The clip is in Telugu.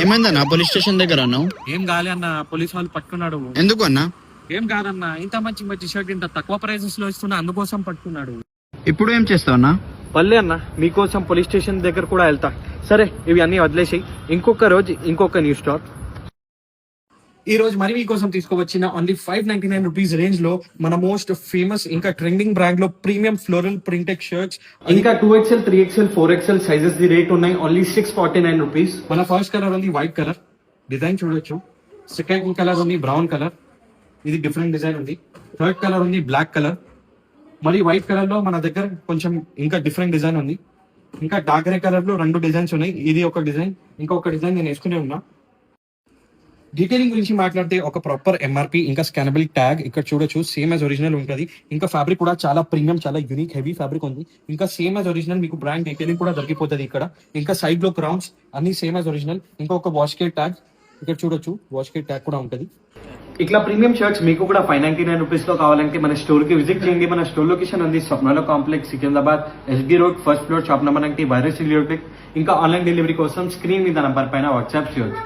ఏమైందన్నా పోలీస్ స్టేషన్ దగ్గర అన్నావు? ఏం కాలే అన్న, పోలీస్ వాళ్ళు పట్టుకున్నాడు. ఎందుకు అన్నా? ఏం కాదన్న, ఇంత మంచి మంచి షర్ట్ ఇంత తక్కువ ప్రైజెస్ లో ఇస్తున్నా, అందుకోసం పట్టుకున్నాడు. ఇప్పుడు ఏం చేస్తావు అన్నా? పల్లె అన్న, మీకోసం పోలీస్ స్టేషన్ దగ్గర కూడా వెళ్తా. సరే, ఇవి అన్ని వదిలేసి ఇంకొక రోజు ఇంకొక న్యూ స్టార్. ఈ రోజు మరి మీకోసం తీసుకువచ్చిన ఓన్లీ 599 రూపీస్ రేంజ్ లో మన మోస్ట్ ఫేమస్ ఇంకా ట్రెండింగ్ బ్రాండ్ లో ప్రీమియం ఫ్లోరల్ ప్రింటెడ్ షర్ట్స్, ఇంకా 2XL 3XL 4XL sizes the rate ఉన్నాయి ఓన్లీ 649 రూపీస్. మన ఫస్ట్ కలర్ ఉంది వైట్ కలర్, డిజైన్ చూడొచ్చు. సెకండ్ కలర్ ఉంది బ్రౌన్ కలర్, ఇది డిఫరెంట్ డిజైన్ ఉంది. థర్డ్ కలర్ ఉంది బ్లాక్ కలర్. మరి వైట్ కలర్ లో మన దగ్గర కొంచెం ఇంకా డిఫరెంట్ డిజైన్ ఉంది. ఇంకా డార్క్ గ్రే కలర్ లో 2 డిజైన్స్ ఉన్నాయి. ఇది ఒక డిజైన్, ఇంకొక డిజైన్ నేను వేసుకునే ఉన్నా. డీటెయిలింగ్ గురించి మాట్లాడితే ఒక ప్రాపర్ ఎంఆర్పి ఇంకా స్కానబుల్ ట్యాగ్ ఇక్కడ చూడొచ్చు, సేమ్ యాజ్ ఒరిజినల్ ఉంటుంది. ఇంకా ఫ్యాబ్రిక్ కూడా చాలా ప్రీమియం, చాలా యూనిక్ హెవీ ఫ్యాబ్రిక్ ఉంది. ఇంకా సేమ్ యాజ్ ఒరిజినల్ మీకు బ్రాండ్ డీటెయిలింగ్ కూడా దొరికిపోతుంది ఇక్కడ. ఇంకా సైడ్ లో క్రౌన్స్ అన్ని సేమ్ యాజ్ ఒరిజినల్. ఇంకొక వాష్కేట్ ట్యాగ్ ఇక్కడ చూడొచ్చు, వాష్కేట్ ట్యాగ్ కూడా ఉంటుంది. ఇట్లా ప్రీమియం షర్ట్స్ మీకు కూడా 599 రూపీస్ లో కావాలంటే మన స్టోర్ కి విజిట్ చేయండి. మన స్టోర్ లొకేషన్ ఉంది స్వప్నాలో complex, Secunderabad, SB road, first floor, shop number 90, వైరస్. ఇంకా ఆన్లైన్ డెలివరీ కోసం స్క్రీన్ మీద నంబర్ పైన వాట్సాప్ చేయొచ్చు.